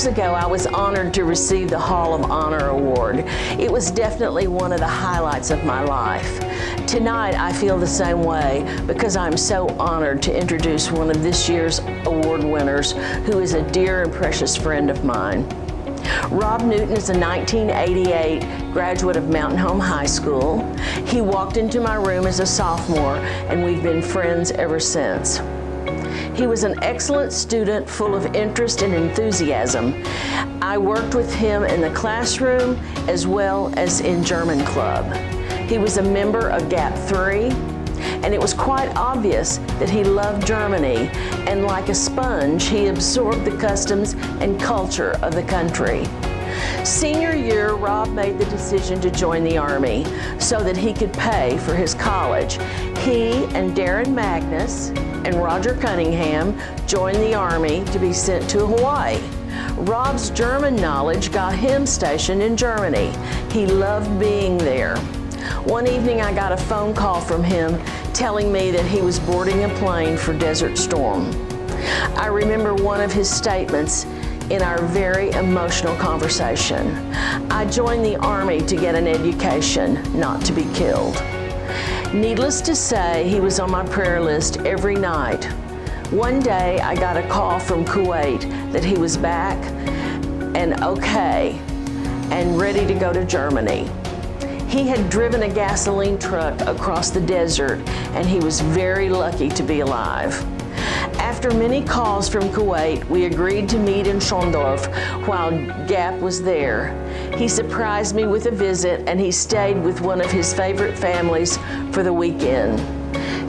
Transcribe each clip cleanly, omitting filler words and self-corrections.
years ago, I was honored to receive the Hall of Honor Award. It was definitely one of the highlights of my life. Tonight, I feel the same way because I'm so honored to introduce one of this year's award winners who is a dear and precious friend of mine. Rob Newton is a 1988 graduate of Mountain Home High School. He walked into my room as a sophomore, and we've been friends ever since. He was an excellent student full of interest and enthusiasm. I worked with him in the classroom as well as in German club. He was a member of GAP 3, and it was quite obvious that he loved Germany, and like a sponge, he absorbed the customs and culture of the country. Senior year, Rob made the decision to join the Army so that he could pay for his college. He and Darren Magnus and Roger Cunningham joined the Army to be sent to Hawaii. Rob's German knowledge got him stationed in Germany. He loved being there. One evening I got a phone call from him telling me that he was boarding a plane for Desert Storm. I remember one of his statements in our very emotional conversation. I joined the Army to get an education, not to be killed. Needless to say, he was on my prayer list every night. One day I got a call from Kuwait that he was back and okay and ready to go to Germany. He had driven a gasoline truck across the desert, and he was very lucky to be alive. After many calls from Kuwait, we agreed to meet in Schondorf while GAP was there. He surprised me with a visit, and he stayed with one of his favorite families for the weekend.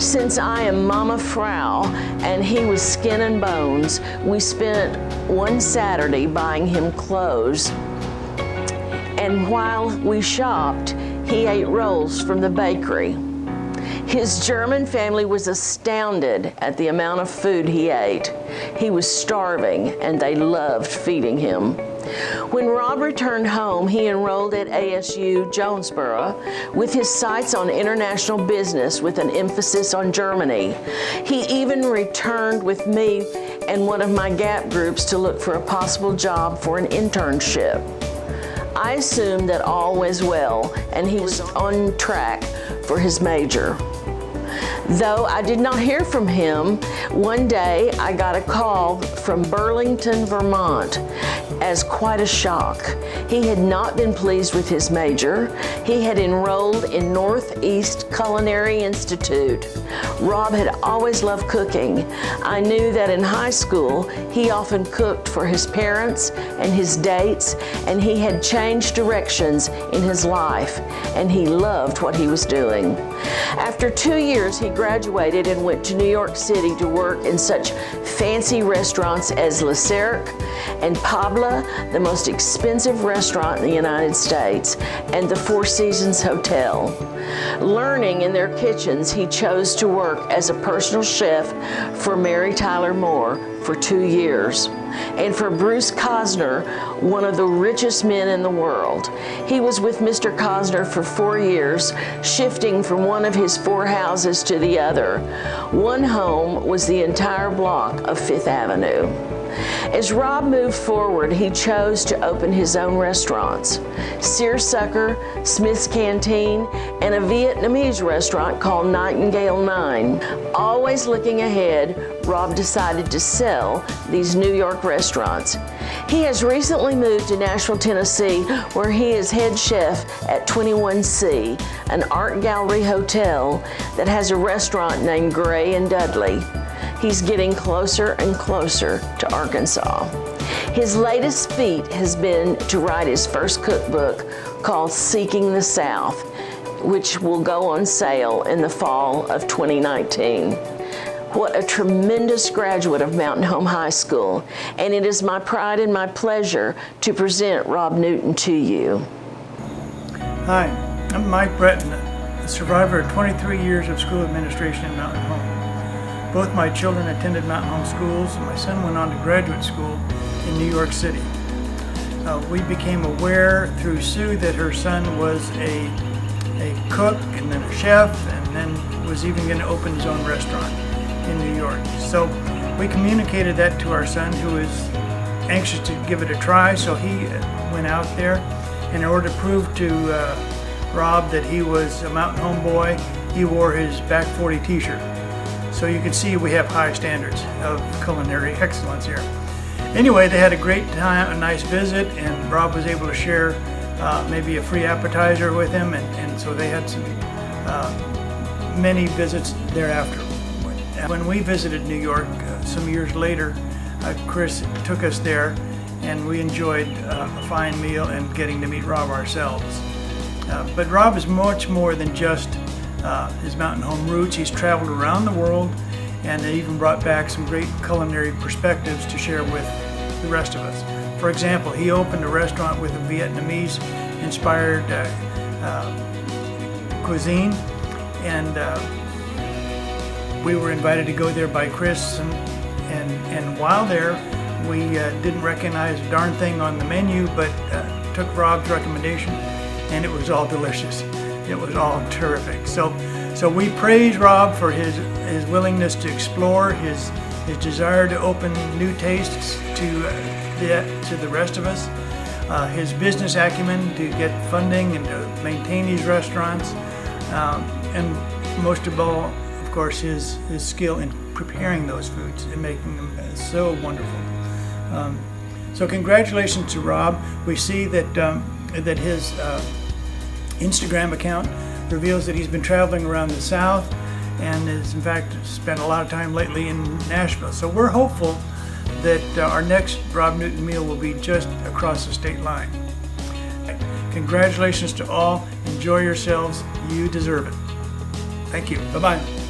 Since I am Mama Frau and he was skin and bones, we spent one Saturday buying him clothes. And while we shopped, he ate rolls from the bakery. His German family was astounded at the amount of food he ate. He was starving, and they loved feeding him. When Rob returned home, he enrolled at ASU Jonesboro with his sights on international business with an emphasis on Germany. He even returned with me and one of my GAP groups to look for a possible job for an internship. I assumed that all was well, and he was on track for his major. Though I did not hear from him, one day I got a call from Burlington, Vermont, as quite a shock. He had not been pleased with his major. He had enrolled in Northeast Culinary Institute. Rob had always loved cooking. I knew that in high school, he often cooked for his parents and his dates, and he had changed directions in his life, and he loved what he was doing. After 2 years, he graduated and went to New York City to work in such fancy restaurants as Le Cirque and Pabla, the most expensive restaurant in the United States, and the Four Seasons Hotel. Learning in their kitchens, he chose to work as a personal chef for Mary Tyler Moore for 2 years, and for Bruce Cosner, one of the richest men in the world. He was with Mr. Cosner for 4 years, shifting from one of his 4 houses to the other. One home was the entire block of Fifth Avenue. As Rob moved forward, he chose to open his own restaurants: Seersucker, Smith's Canteen, and a Vietnamese restaurant called Nightingale 9. Always looking ahead, Rob decided to sell these New York restaurants. He has recently moved to Nashville, Tennessee, where he is head chef at 21C, an art gallery hotel that has a restaurant named Gray and Dudley. He's getting closer and closer to Arkansas. His latest feat has been to write his first cookbook called Seeking the South, which will go on sale in the fall of 2019. What a tremendous graduate of Mountain Home High School, and it is my pride and my pleasure to present Rob Newton to you. Hi, I'm Mike Breton, a survivor of 23 years of school administration at Mountain Home. Both my children attended Mountain Home schools, and my son went on to graduate school in New York City. We became aware through Sue that her son was a cook and then a chef, and then was even going to open his own restaurant in New York. So we communicated that to our son, who is anxious to give it a try, so he went out there. And in order to prove to Rob that he was a Mountain Home boy, he wore his Back 40 t-shirt. So you can see we have high standards of culinary excellence here. Anyway, they had a great time, a nice visit, and Rob was able to share maybe a free appetizer with him, and so they had some many visits thereafter. When we visited New York some years later, Chris took us there, and we enjoyed a fine meal and getting to meet Rob ourselves. But Rob is much more than just his Mountain Home roots. He's traveled around the world and even brought back some great culinary perspectives to share with the rest of us. For example, he opened a restaurant with a Vietnamese-inspired cuisine, and we were invited to go there by Chris, and while there, we didn't recognize a darn thing on the menu, but took Rob's recommendation, and it was all delicious. It was all terrific. So we praise Rob for his willingness to explore, his desire to open new tastes to the rest of us, his business acumen to get funding and to maintain these restaurants, and most of all, of course, his skill in preparing those foods and making them so wonderful. So congratulations to Rob. We see that that his Instagram account reveals that he's been traveling around the South and has in fact spent a lot of time lately in Nashville. So we're hopeful that our next Rob Newton meal will be just across the state line. Congratulations to all. Enjoy yourselves. You deserve it. Thank you. Bye-bye.